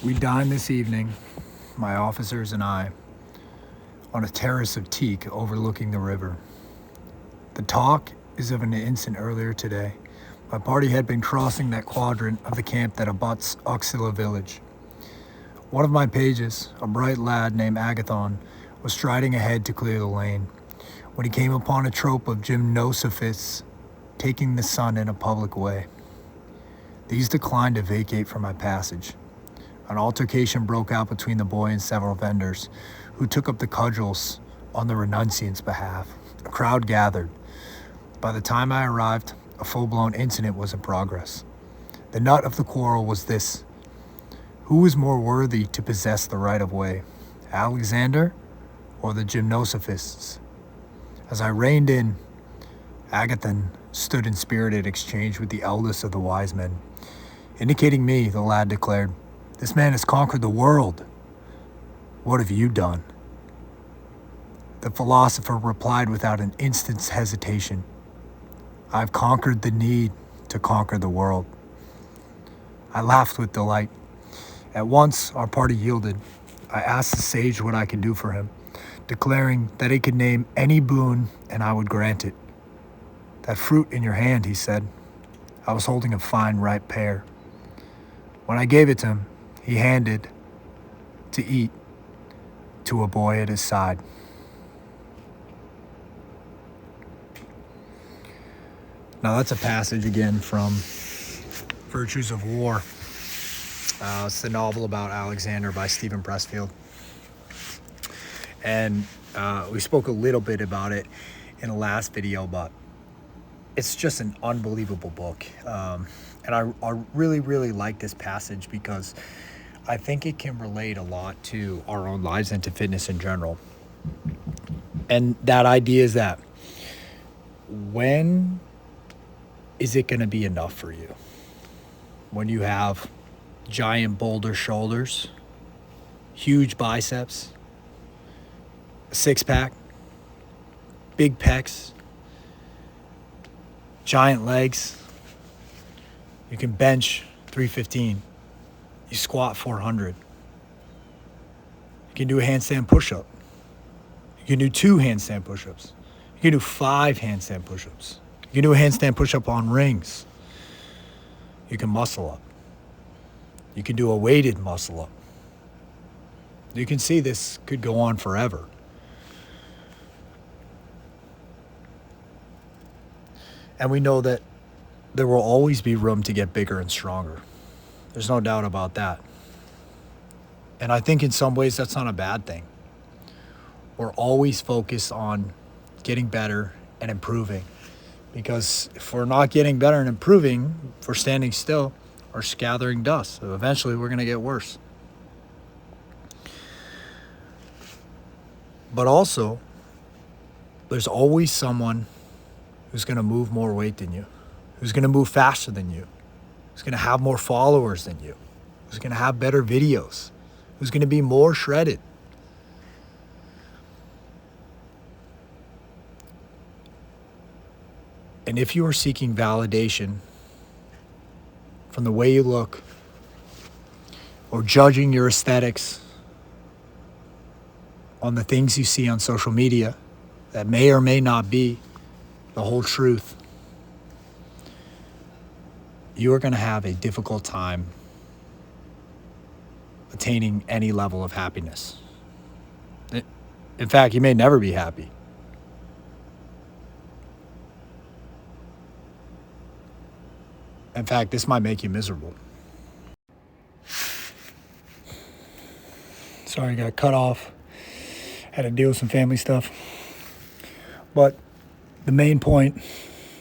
We dined this evening, my officers and I, on a terrace of teak overlooking the river. The talk is of an instant earlier today. My party had been crossing that quadrant of the camp that abuts Uxilla village. One of my pages, a bright lad named Agathon, was striding ahead to clear the lane when he came upon a troop of gymnosophists taking the sun in a public way. These declined to vacate for my passage. An altercation broke out between the boy and several vendors, who took up the cudgels on the renunciant's behalf. A crowd gathered. By the time I arrived, a full-blown incident was in progress. The nut of the quarrel was this: who was more worthy to possess the right-of-way, Alexander or the gymnosophists? As I reined in, Agathon stood in spirited exchange with the eldest of the wise men. Indicating me, the lad declared, "This man has conquered the world. What have you done?" The philosopher replied without an instant's hesitation, "I've conquered the need to conquer the world." I laughed with delight. At once, our party yielded. I asked the sage what I could do for him, declaring that he could name any boon and I would grant it. "That fruit in your hand," he said. I was holding a fine ripe pear. When I gave it to him, he handed to eat to a boy at his side. Now that's a passage again from Virtues of War. It's the novel about Alexander by Stephen Pressfield. And we spoke a little bit about it in the last video, but it's just an unbelievable book. And I really, really like this passage because I think it can relate a lot to our own lives and to fitness in general. And that idea is that when is it going to be enough for you? When you have giant boulder shoulders, huge biceps, a six-pack, big pecs, giant legs. You can bench 315. You squat 400. You can do a handstand push-up. You can do 2 handstand push-ups. You can do 5 handstand push-ups. You can do a handstand push-up on rings. You can muscle up. You can do a weighted muscle up. You can see this could go on forever. And we know that there will always be room to get bigger and stronger. There's no doubt about that. And I think in some ways that's not a bad thing. We're always focused on getting better and improving. Because if we're not getting better and improving, if we're standing still, we're gathering dust. So eventually we're going to get worse. But also, there's always someone who's going to move more weight than you, who's going to move faster than you, who's going to have more followers than you, who's going to have better videos, who's going to be more shredded. And if you are seeking validation from the way you look or judging your aesthetics on the things you see on social media that may or may not be the whole truth, you are going to have a difficult time attaining any level of happiness. In fact, you may never be happy. In fact, this might make you miserable. Sorry, I got cut off. Had to deal with some family stuff. But the main point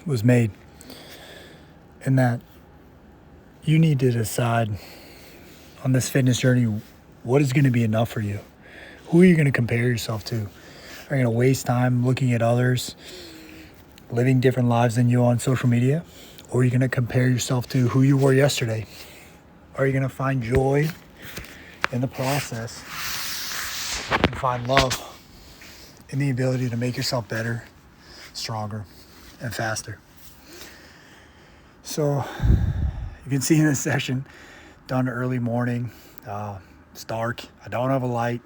was made in that you need to decide on this fitness journey what is going to be enough for you. Who are you going to compare yourself to? Are you going to waste time looking at others living different lives than you on social media? Or are you going to compare yourself to who you were yesterday? Are you going to find joy in the process and find love in the ability to make yourself better, stronger, and faster? So you can see in this session, done early morning, It's dark. I don't have a light.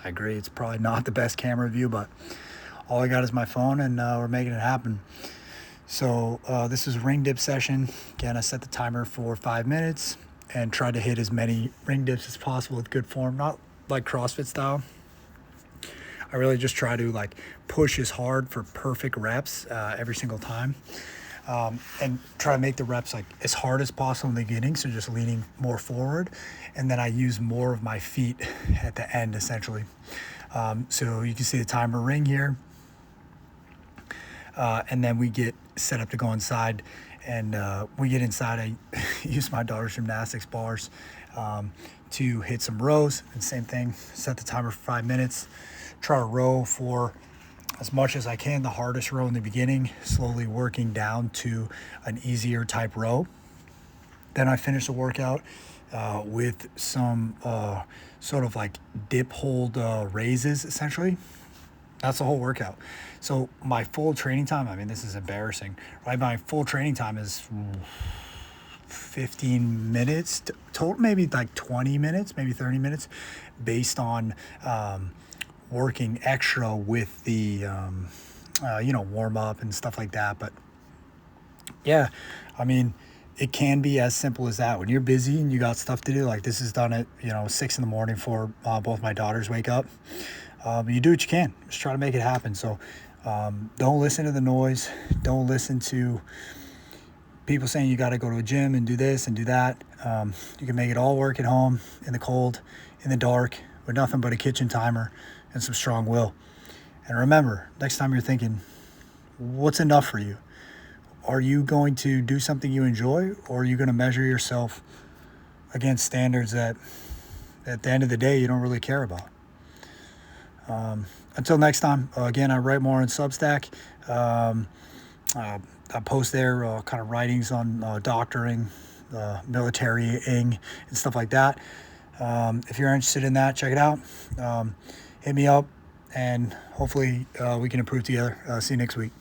I agree, it's probably not the best camera view, but all I got is my phone, and we're making it happen. So this is ring dip session. Again, I set the timer for 5 minutes and tried to hit as many ring dips as possible with good form, not like CrossFit style. I really just try to like push as hard for perfect reps every single time, and try to make the reps like as hard as possible in the beginning. So just leaning more forward, and then I use more of my feet at the end essentially. So you can see the timer ring here, and then we get set up to go inside, and we get inside. I use my daughter's gymnastics bars to hit some rows, and same thing, set the timer for 5 minutes, try to row for as much as I can, the hardest row in the beginning, slowly working down to an easier type row. Then I finish the workout with some sort of like dip hold raises essentially. That's the whole workout. So my full training time, I mean, this is embarrassing, right? My full training time is 15 minutes total, maybe like 20 minutes, maybe 30 minutes, based on working extra with the, warm up and stuff like that. But yeah, I mean, it can be as simple as that. When you're busy and you got stuff to do, like this is done at 6 in the morning before both my daughters wake up. You do what you can. Just try to make it happen. So don't listen to the noise. Don't listen to people saying you got to go to a gym and do this and do that. You can make it all work at home in the cold, in the dark, with nothing but a kitchen timer and some strong will. And remember, next time you're thinking, what's enough for you? Are you going to do something you enjoy, or are you going to measure yourself against standards that at the end of the day you don't really care about? Until next time, again, I write more on Substack. I post there kind of writings on doctoring, militarying, and stuff like that. If you're interested in that, check it out. Hit me up, and hopefully we can improve together. See you next week.